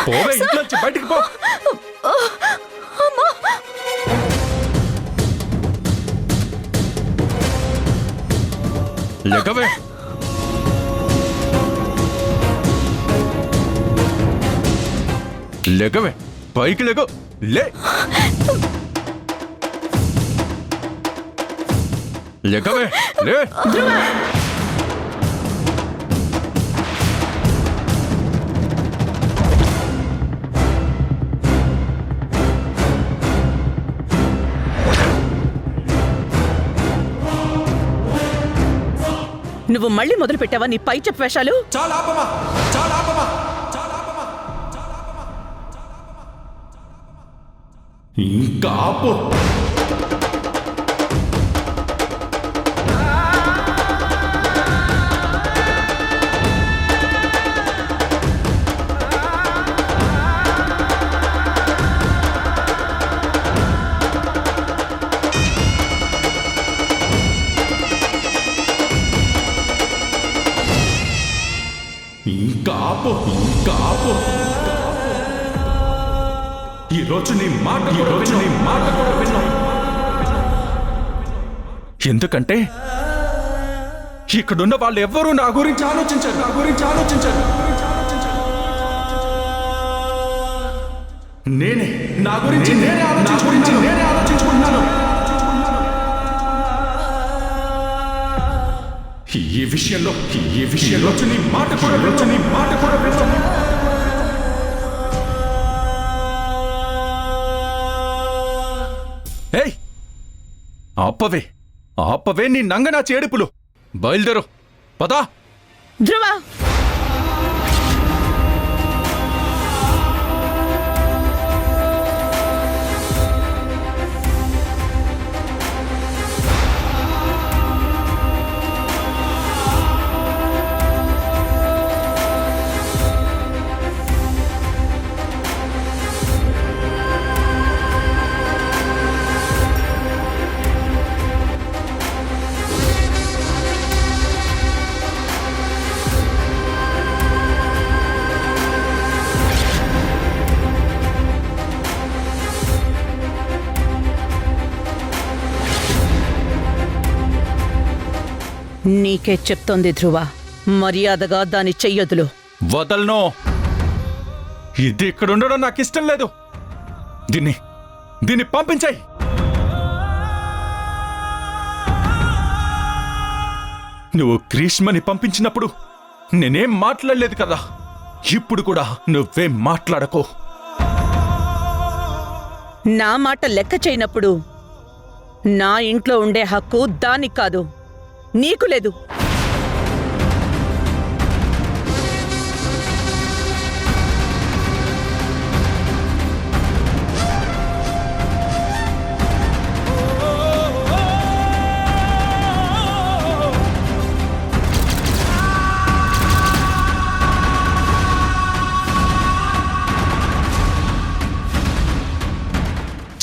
పోవే, ఇంట్లోంచి బయటికి పో. లెగవే. లెగవే, పైకి లెగో. లే, లెగవే. లే, నువ్వు మళ్ళీ మొదలు పెట్టావా నీ పై చెప్పు వేషాలు? ఇంకా ఆపు. ఈరోజు నీ మాట కూడా విన్నాం. ఎందుకంటే ఇక్కడున్న వాళ్ళు ఎవ్వరూ నా గురించి ఆలోచించారు. నేనే నా గురించి నేనే ఆలోచించుకుంటున్నాను. ఈ విషయంలో నీ మాట కూడా విన్నాం. ఏయ్, ఆపవే నీ నంగనా చేడుపులు. బయలుదేరు, పదా. ధ్రువ, నీకే చెప్తోంది ధ్రువ, మర్యాదగా దాని చెయ్యొదులు. వదలను. ఇది ఇక్కడ ఉండడం నాకు ఇష్టం లేదు. దీన్ని పంపించాయి. నువ్వు గ్రీష్మని పంపించినప్పుడు నేనేం మాట్లాడలేదు కదా. ఇప్పుడు కూడా నువ్వేం మాట్లాడకో. నా మాట లెక్క చేయనప్పుడు నా ఇంట్లో ఉండే హక్కు దానికి కాదు, నీకు లేదు.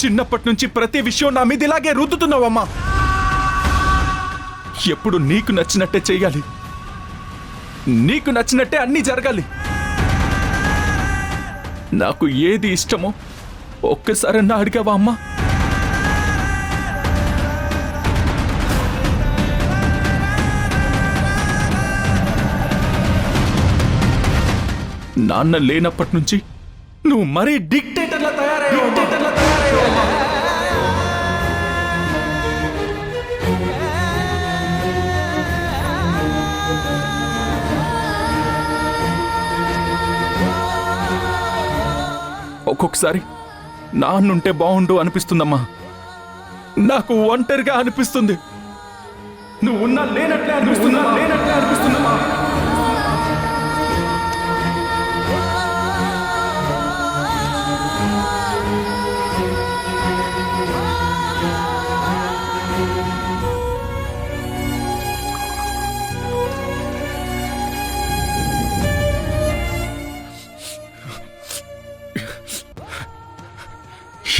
చిన్నప్పటి నుంచి ప్రతి విషయం నా మీద ఇలాగే రుద్దుతున్నావమ్మా. ఎప్పుడు నీకు నచ్చినట్టే చెయ్యాలి, నీకు నచ్చినట్టే అన్నీ జరగాలి. నాకు ఏది ఇష్టమో ఒక్కసారన్నా అడిగావా అమ్మా? నాన్న లేనప్పటి నుంచి నువ్వు మరీ డిక్టేటర్లా తయారయ్యావు. ఒక్కొక్కసారి నాన్నుంటే బాగుండు అనిపిస్తుందమ్మా. నాకు ఒంటరిగా అనిపిస్తుంది. నువ్వు ఉన్నా లేనట్లే అనిపిస్తుందమ్మా.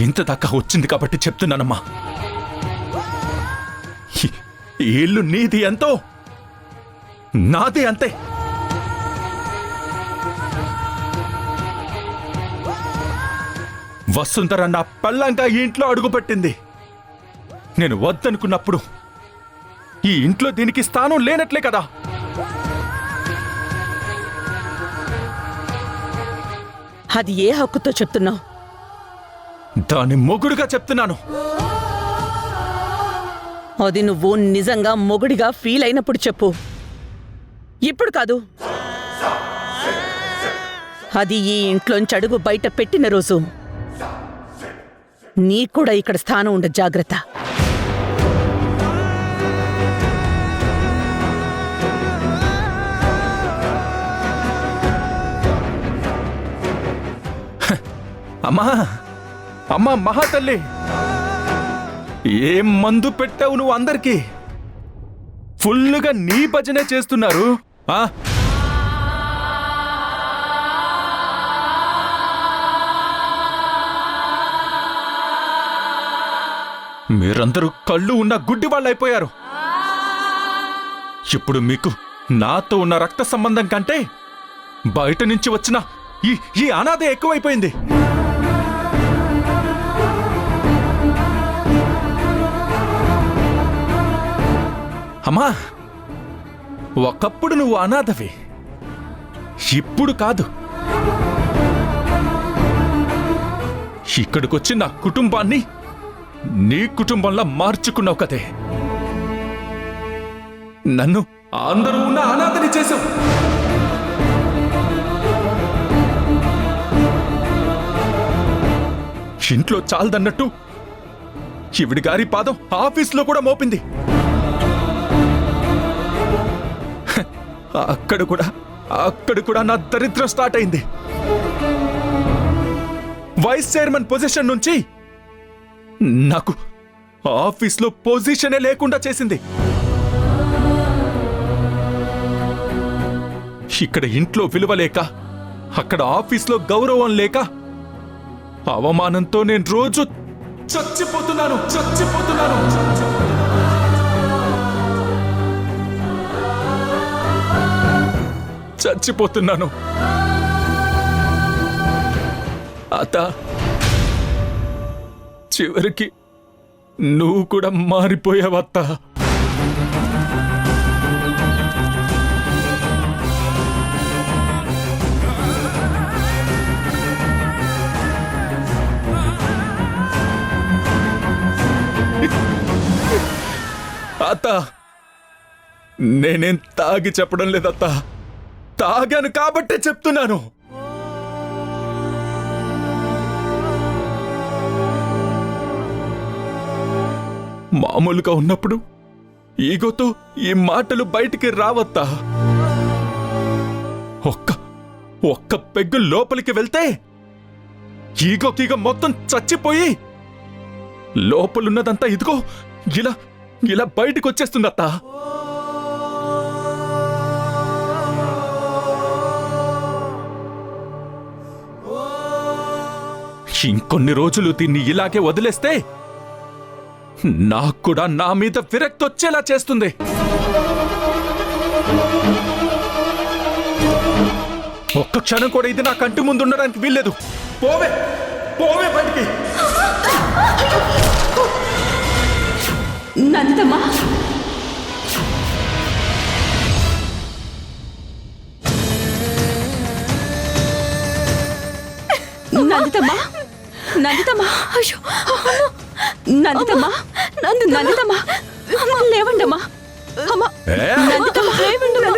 ఇంత దాకా వచ్చింది కాబట్టి చెప్తున్నానమ్మా. ఈ ఇల్లు నీది ఎంతో నాది అంతే. వసుంధర నా పెళ్ళంగా ఈ ఇంట్లో అడుగుపెట్టింది. నేను వద్దనుకున్నప్పుడు ఈ ఇంట్లో దీనికి స్థానం లేనట్లే కదా. అది ఏ హక్కుతో చెప్తున్నావు? దాని మొగుడుగా చెప్తున్నాను. అది నువ్వు నిజంగా మొగుడిగా ఫీల్ అయినప్పుడు చెప్పు, ఇప్పుడు కాదు. అది ఈ ఇంట్లోంచి అడుగు బయట పెట్టిన రోజు నీకు కూడా ఇక్కడ స్థానం ఉండదు. జాగ్రత్త. అమ్మా అమ్మా మహాతల్లి, ఏం మందు పెట్టావు నువ్వు? అందరికీ ఫుల్లుగా నీ భజనే చేస్తున్నారు. మీరందరూ కళ్ళు ఉన్న గుడ్డి వాళ్ళు అయిపోయారు. ఇప్పుడు మీకు నాతో ఉన్న రక్త సంబంధం కంటే బయట నుంచి వచ్చిన ఈ అనాథే ఎక్కువైపోయింది. అమ్మా, ఒకప్పుడు నువ్వు అనాథవి, ఇప్పుడు కాదు. ఇక్కడికొచ్చి నా కుటుంబాన్ని నీ కుటుంబంలా మార్చుకున్నావు కదే. నన్ను అందరూ ఉన్న అనాథని చేశావు. ఇంట్లో చాలదన్నట్టు శివుడి గారి పాదం ఆఫీస్లో కూడా మోపింది. అక్కడ కూడా నా దరిద్రం స్టార్ట్ అయింది. వైస్ చైర్మన్ పొజిషన్ నుంచి నాకు ఆఫీస్లో పొజిషనే లేకుండా చేసింది. ఇక్కడ ఇంట్లో విలువ లేక, అక్కడ ఆఫీస్లో గౌరవం లేక, అవమానంతో నేను రోజు చచ్చిపోతున్నాను. అత్త, చివరికి నువ్వు కూడా మారిపోయావత్త. అత్త, నేనేం తాగి చెప్పడం లేదత్త, తాగాను కాబట్టే చెప్తున్నాను. మామూలుగా ఉన్నప్పుడు ఈగోతో ఈ మాటలు బయటికి రావత్తా. ఒక్క పెగ్గు లోపలికి వెళ్తే ఈగోకీగ మొత్తం చచ్చిపోయి లోపలున్నదంతా ఇదిగో ఇలా బయటికి వచ్చేస్తుందత్తా. ఇంకొన్ని రోజులు దీన్ని ఇలాగే వదిలేస్తే నాకు కూడా నా మీద విరక్తి వచ్చేలా చేస్తుంది. ఒక్క క్షణం కూడా ఇది నా కంటి ముందు ఉండడానికి వీల్లేదు. పోవే బయటికి. నందితమ్మా, నందితమ్మా, నందితమ్మా, అయ్యో, నందితమ్మా, నందితమ్మా, లేవండమ్మా. అమ్మా, నందితమ్మా, లేవండమ్మా.